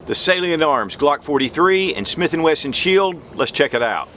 The Salient Arms Glock 43 and Smith & Wesson Shield. Let's check it out.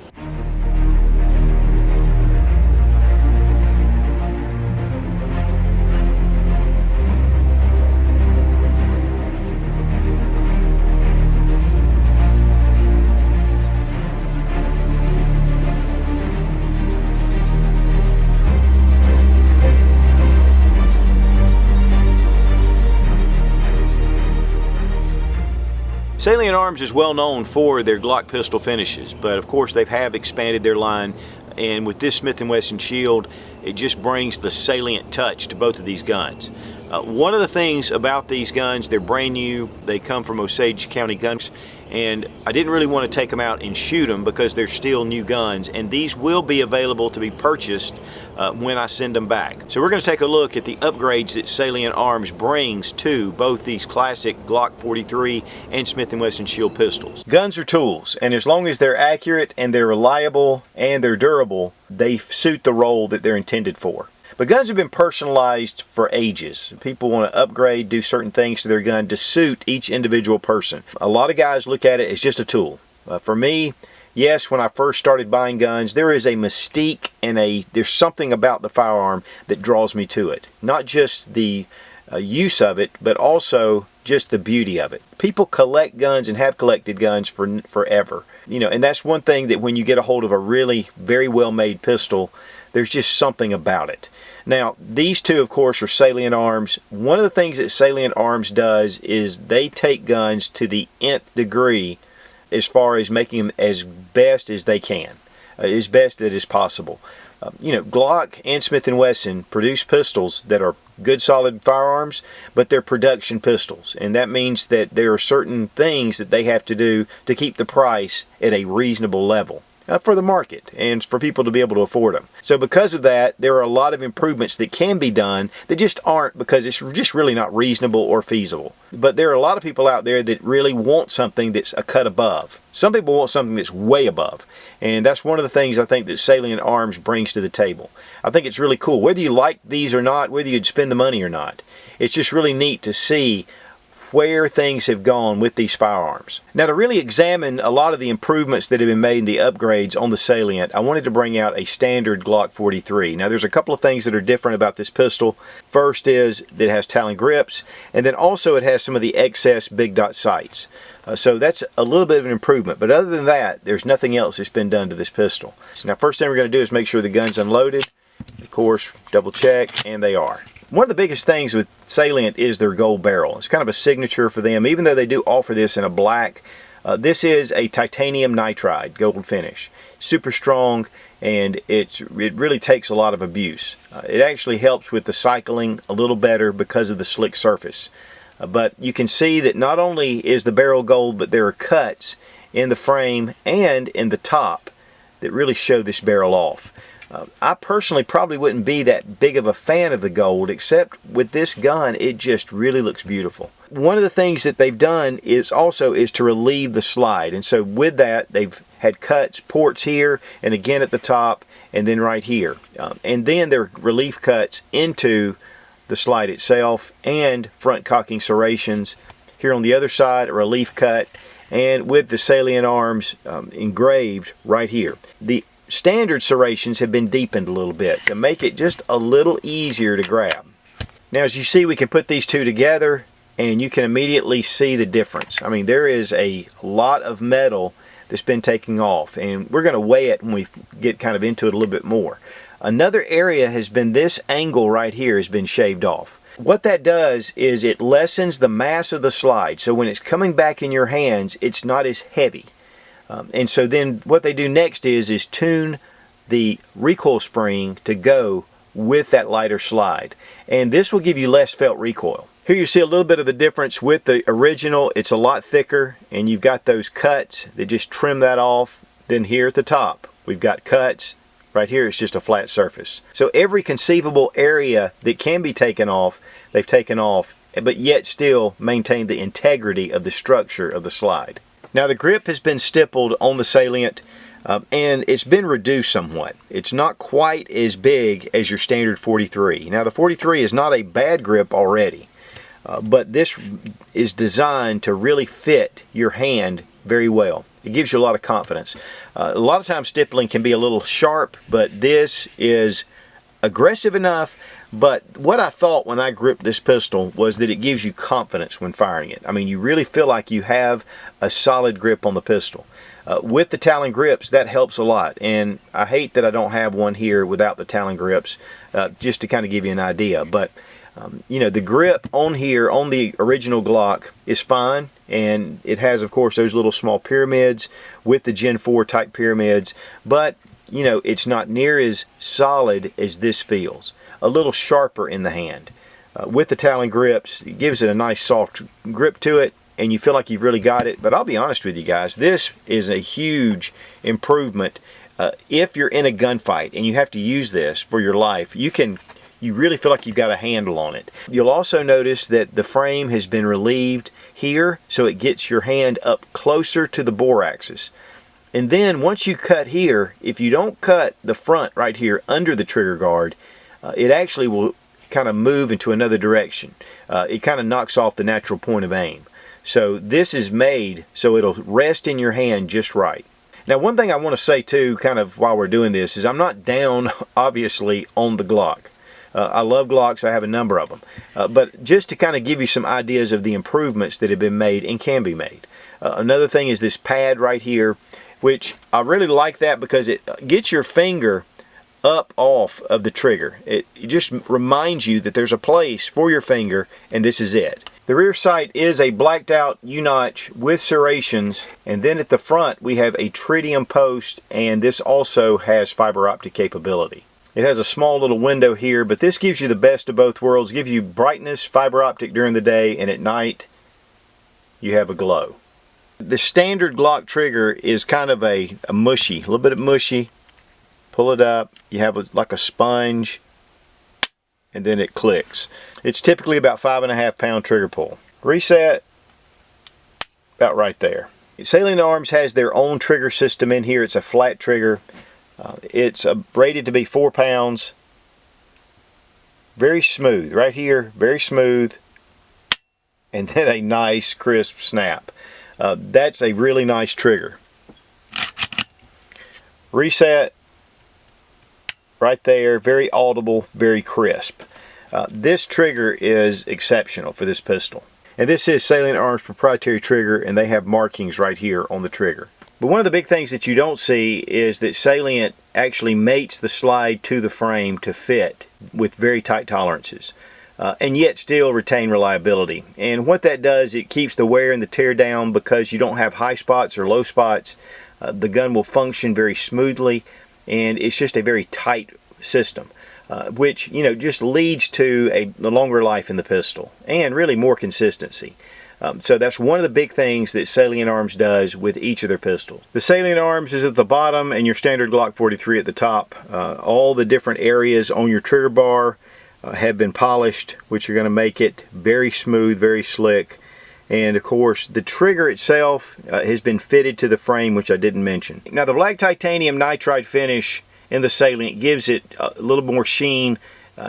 Salient Arms is well known for their Glock pistol finishes, but of course they have expanded their line, and with this Smith & Wesson Shield, it just brings the Salient touch to both of these guns. One of the things about these guns, they're brand new. They come from Osage County Guns, and I didn't really want to take them out and shoot them because they're still new guns, and these will be available to be purchased when I send them back. So we're going to take a look at the upgrades that Salient Arms brings to both these classic Glock 43 and Smith & Wesson Shield pistols. Guns are tools, and as long as they're accurate and they're reliable and they're durable, they suit the role that they're intended for. But guns have been personalized for ages. People want to upgrade, do certain things to their gun to suit each individual person. A lot of guys look at it as just a tool. For me, yes, when I first started buying guns, there is a mystique and there's something about the firearm that draws me to it. Not just the use of it, but also just the beauty of it. People collect guns and have collected guns for forever. And that's one thing that when you get a hold of a really very well-made pistol, there's just something about it. Now, these two, of course, are Salient Arms. One of the things that Salient Arms does is they take guns to the nth degree as far as making them as best as they can, as best that is possible. Glock and Smith & Wesson produce pistols that are good, solid firearms, but they're production pistols. And that means that there are certain things that they have to do to keep the price at a reasonable level for the market and for people to be able to afford them. So because of that, there are a lot of improvements that can be done that just aren't, because it's just really not reasonable or feasible. But there are a lot of people out there that really want something that's a cut above. Some people want something that's way above. And that's one of the things I think that Salient Arms brings to the table. I think it's really cool. Whether you like these or not, whether you'd spend the money or not, it's just really neat to see where things have gone with these firearms. Now, to really examine a lot of the improvements that have been made in the upgrades on the Salient, I wanted to bring out a standard Glock 43. Now, there's a couple of things that are different about this pistol. First is that it has Talon grips, and then also it has some of the excess big dot sights. So that's a little bit of an improvement, but other than that, there's nothing else that's been done to this pistol. Now, first thing we're going to do is make sure the gun's unloaded. Of course, double check, and they are. One of the biggest things with Salient is their gold barrel. It's kind of a signature for them, even though they do offer this in a black. This is a titanium nitride gold finish. Super strong, and it really takes a lot of abuse. It actually helps with the cycling a little better because of the slick surface. But you can see that not only is the barrel gold, but there are cuts in the frame and in the top that really show this barrel off. I personally probably wouldn't be that big of a fan of the gold, except with this gun, it just really looks beautiful. One of the things that they've done is to relieve the slide. And so with that, they've had cuts, ports here, and again at the top, and then right here. And then there are relief cuts into the slide itself, and front cocking serrations. Here on the other side, a relief cut, and with the Salient Arms engraved right here. The standard serrations have been deepened a little bit to make it just a little easier to grab. Now, as you see, we can put these two together and you can immediately see the difference. I mean, there is a lot of metal that's been taking off, and we're going to weigh it when we get kind of into it a little bit more. Another area has been this angle right here has been shaved off. What that does is it lessens the mass of the slide, so when it's coming back in your hands, it's not as heavy. And so then what they do next is tune the recoil spring to go with that lighter slide. And this will give you less felt recoil. Here you see a little bit of the difference with the original. It's a lot thicker, and you've got those cuts that just trim that off. Then here at the top, we've got cuts. Right here it's just a flat surface. So every conceivable area that can be taken off, they've taken off, but yet still maintain the integrity of the structure of the slide. Now, the grip has been stippled on the Salient, and it's been reduced somewhat. It's not quite as big as your standard 43. Now, the 43 is not a bad grip already, but this is designed to really fit your hand very well. It gives you a lot of confidence. A lot of times stippling can be a little sharp, but this is aggressive enough. But what I thought when I gripped this pistol was that it gives you confidence when firing it. I mean, you really feel like you have a solid grip on the pistol. With the Talon grips, that helps a lot. And I hate that I don't have one here without the Talon grips, just to kind of give you an idea. But you know, the grip on here on the original Glock is fine, and it has, of course, those little small pyramids with the Gen 4 type pyramids, but you know, it's not near as solid as this feels. A little sharper in the hand. With the Talon grips, it gives it a nice soft grip to it, and you feel like you've really got it. But I'll be honest with you guys, this is a huge improvement. If you're in a gunfight and you have to use this for your life, you really feel like you've got a handle on it. You'll also notice that the frame has been relieved here, so it gets your hand up closer to the bore axis. And then once you cut here, if you don't cut the front right here under the trigger guard, it actually will kind of move into another direction. It kind of knocks off the natural point of aim. So this is made so it'll rest in your hand just right. Now, one thing I want to say too, kind of while we're doing this, is I'm not down, obviously, on the Glock. I love Glocks. I have a number of them. But just to kind of give you some ideas of the improvements that have been made and can be made. Another thing is this pad right here, which I really like that because it gets your finger up off of the trigger. It just reminds you that there's a place for your finger, and this is it. The rear sight is a blacked out U-notch with serrations, and then at the front we have a tritium post, and this also has fiber optic capability. It has a small little window here, but this gives you the best of both worlds. Gives you brightness, fiber optic during the day, and at night you have a glow. The standard Glock trigger is kind of a mushy, a little bit of mushy. Pull it up, you have like a sponge, and then it clicks. It's typically about 5.5 pound trigger pull. Reset, about right there. Salient Arms has their own trigger system in here. It's a flat trigger. It's rated to be 4 pounds. Very smooth, right here, very smooth. And then a nice crisp snap. That's a really nice trigger. Reset. Right there, very audible, very crisp. This trigger is exceptional for this pistol. And this is Salient Arms proprietary trigger, and they have markings right here on the trigger. But one of the big things that you don't see is that Salient actually mates the slide to the frame to fit with very tight tolerances. And yet still retain reliability. And what that does, it keeps the wear and the tear down because you don't have high spots or low spots. The gun will function very smoothly, and it's just a very tight system, which, you know, just leads to a longer life in the pistol and really more consistency. So that's one of the big things that Salient Arms does with each of their pistols. The Salient Arms is at the bottom and your standard Glock 43 at the top. All the different areas on your trigger bar have been polished, which are going to make it very smooth, very slick. And of course, the trigger itself has been fitted to the frame, which I didn't mention. Now, the black titanium nitride finish in the Salient gives it a little more sheen,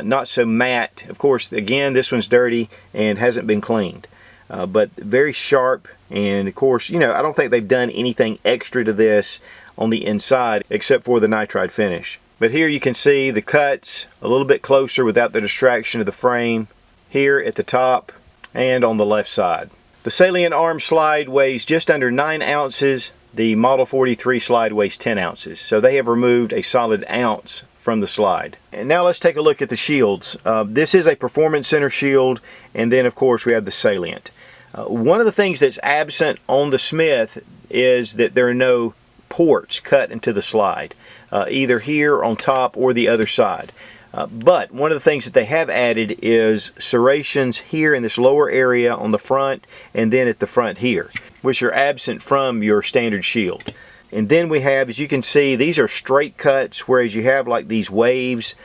not so matte. Of course, again, this one's dirty and hasn't been cleaned. But very sharp, and of course, you know, I don't think they've done anything extra to this on the inside except for the nitride finish. But here you can see the cuts a little bit closer without the distraction of the frame, here at the top and on the left side. The Salient Arm slide weighs just under 9 ounces. The Model 43 slide weighs 10 ounces. So they have removed a solid ounce from the slide. And now let's take a look at the shields. This is a Performance Center shield, and then of course we have the Salient. One of the things that's absent on the Smith is that there are no ports cut into the slide, either here on top or the other side. But one of the things that they have added is serrations here in this lower area on the front, and then at the front here, which are absent from your standard shield. And then we have, as you can see, these are straight cuts, whereas you have like these waves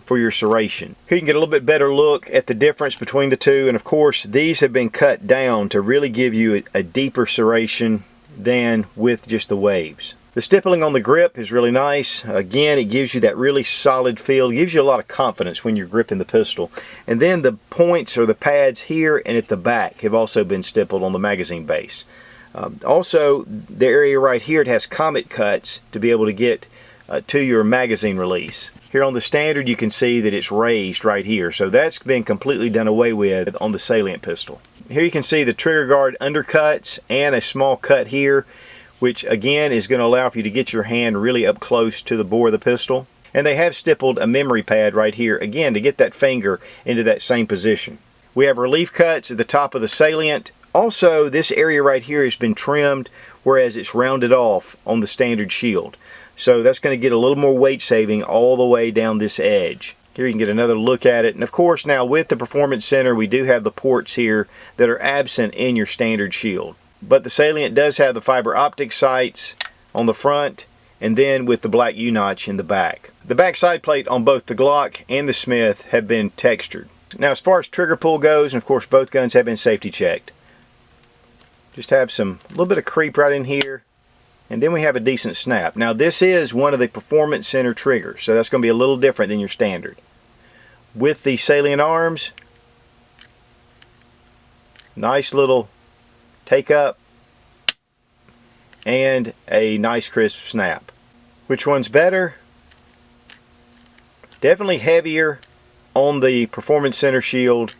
for your serration. Here you can get a little bit better look at the difference between the two, and of course these have been cut down to really give you a deeper serration than with just the waves. The stippling on the grip is really nice. Again, it gives you that really solid feel. It gives you a lot of confidence when you're gripping the pistol. And then the points or the pads here and at the back have also been stippled on the magazine base. Also, the area right here, it has comet cuts to be able to get to your magazine release. Here on the standard, you can see that it's raised right here. So that's been completely done away with on the Salient pistol. Here you can see the trigger guard undercuts and a small cut here, which again is going to allow for you to get your hand really up close to the bore of the pistol. And they have stippled a memory pad right here, again, to get that finger into that same position. We have relief cuts at the top of the Salient. Also, this area right here has been trimmed, whereas it's rounded off on the standard shield. So that's going to get a little more weight saving all the way down this edge. Here you can get another look at it. And of course, now with the Performance Center, we do have the ports here that are absent in your standard shield. But the Salient does have the fiber optic sights on the front, and then with the black U-notch in the back. The back side plate on both the Glock and the Smith have been textured. Now as far as trigger pull goes, and of course both guns have been safety checked. Just have a little bit of creep right in here, and then we have a decent snap. Now this is one of the Performance Center triggers, so that's going to be a little different than your standard. With the Salient arms, nice little take up and a nice crisp snap. Which one's better? Definitely heavier on the Performance Center shield,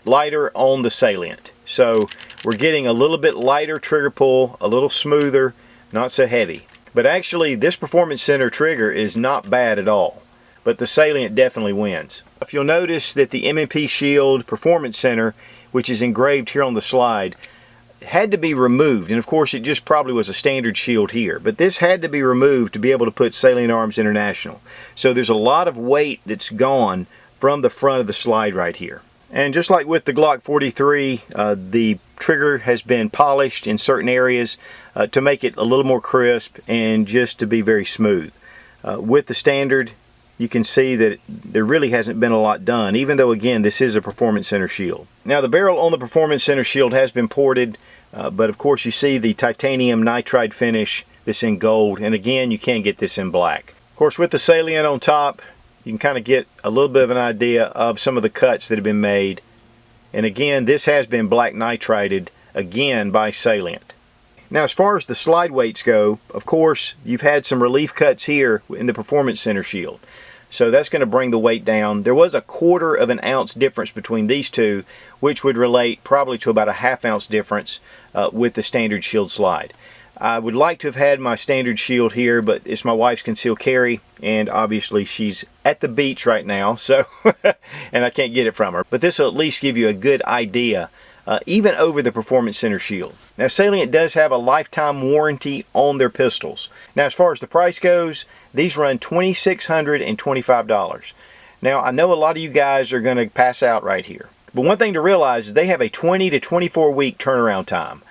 lighter on the Salient. So we're getting a little bit lighter trigger pull, a little smoother, not so heavy. But actually this Performance Center trigger is not bad at all, but the Salient definitely wins. If you'll notice that the M&P Shield Performance Center, which is engraved here on the slide, had to be removed. And of course it just probably was a standard shield here, but this had to be removed to be able to put Salient Arms International. So there's a lot of weight that's gone from the front of the slide right here. And just like with the Glock 43, the trigger has been polished in certain areas to make it a little more crisp and just to be very smooth. With the standard, you can see that there really hasn't been a lot done, even though again this is a Performance Center shield. Now the barrel on the Performance Center shield has been ported, but of course you see the titanium nitride finish that's in gold, and again you can get this in black. Of course with the Salient on top, you can kind of get a little bit of an idea of some of the cuts that have been made. And again, this has been black nitrided again by Salient. Now as far as the slide weights go, of course you've had some relief cuts here in the Performance Center shield. So that's going to bring the weight down. There was a 1/4 of an ounce difference between these two, which would relate probably to about a 1/2 ounce difference with the standard shield slide. I would like to have had my standard shield here, but it's my wife's concealed carry, and obviously she's at the beach right now, so and I can't get it from her. But this will at least give you a good idea, even over the Performance Center shield. Now Salient does have a lifetime warranty on their pistols. Now as far as the price goes, these run $2,625. Now I know a lot of you guys are going to pass out right here, but one thing to realize is they have a 20 to 24 week turnaround time.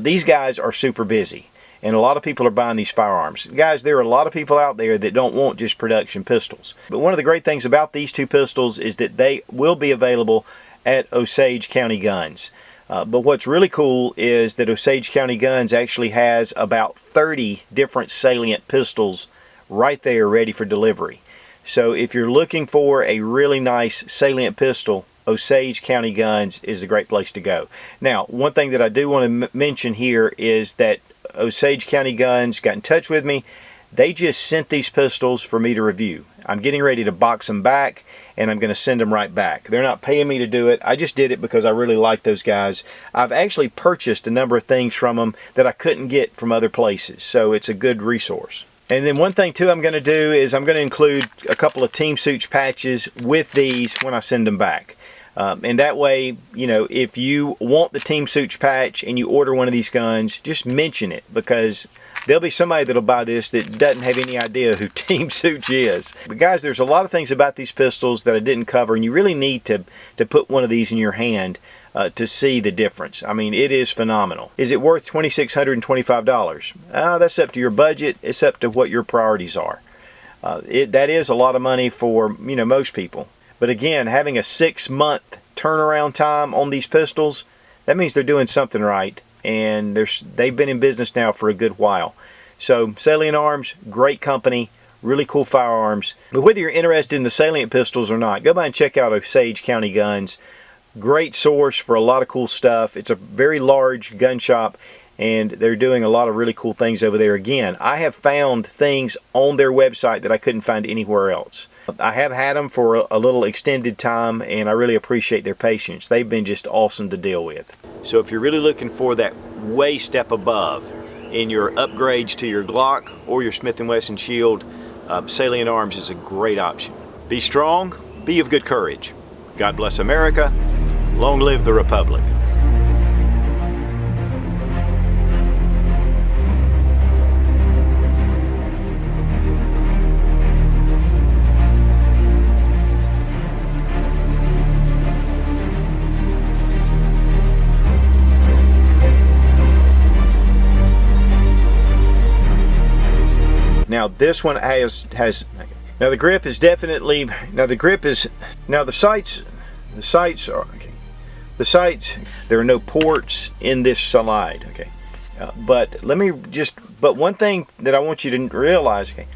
These guys are super busy, and a lot of people are buying these firearms. Guys, there are a lot of people out there that don't want just production pistols. But one of the great things about these two pistols is that they will be available at Osage County Guns. But what's really cool is that Osage County Guns actually has about 30 different Salient pistols right there ready for delivery. So if you're looking for a really nice Salient pistol, Osage County Guns is a great place to go. Now, one thing that I do want to mention here is that Osage County Guns got in touch with me. They just sent these pistols for me to review. I'm getting ready to box them back, and I'm going to send them right back. They're not paying me to do it. I just did it because I really like those guys. I've actually purchased a number of things from them that I couldn't get from other places, so it's a good resource. And then one thing too I'm going to do is I'm going to include a couple of Team Suits patches with these when I send them back. And that way, you know, if you want the Team Suits patch and you order one of these guns, just mention it, because there'll be somebody that'll buy this that doesn't have any idea who Team Suits is. But guys, there's a lot of things about these pistols that I didn't cover, and you really need to put one of these in your hand to see the difference. I mean, it is phenomenal. Is it worth $2,625? That's up to your budget. It's up to what your priorities are. That is a lot of money for, you know, most people. But again, having a 6-month turnaround time on these pistols, that means they're doing something right. and they've been in business now for a good while. So Salient Arms, great company, really cool firearms. But whether you're interested in the Salient pistols or not, go by and check out Osage County Guns. Great source for a lot of cool stuff. It's a very large gun shop, and they're doing a lot of really cool things over there. Again, I have found things on their website that I couldn't find anywhere else. I have had them for a little extended time, and I really appreciate their patience. They've been just awesome to deal with. So if you're really looking for that way step above in your upgrades to your Glock or your Smith & Wesson Shield, Salient Arms is a great option. Be strong, be of good courage. God bless America. Long live the Republic. Now this one has now the grip is definitely, the sights are okay. The sights, there are no ports in this slide, okay. But one thing that I want you to realize, okay,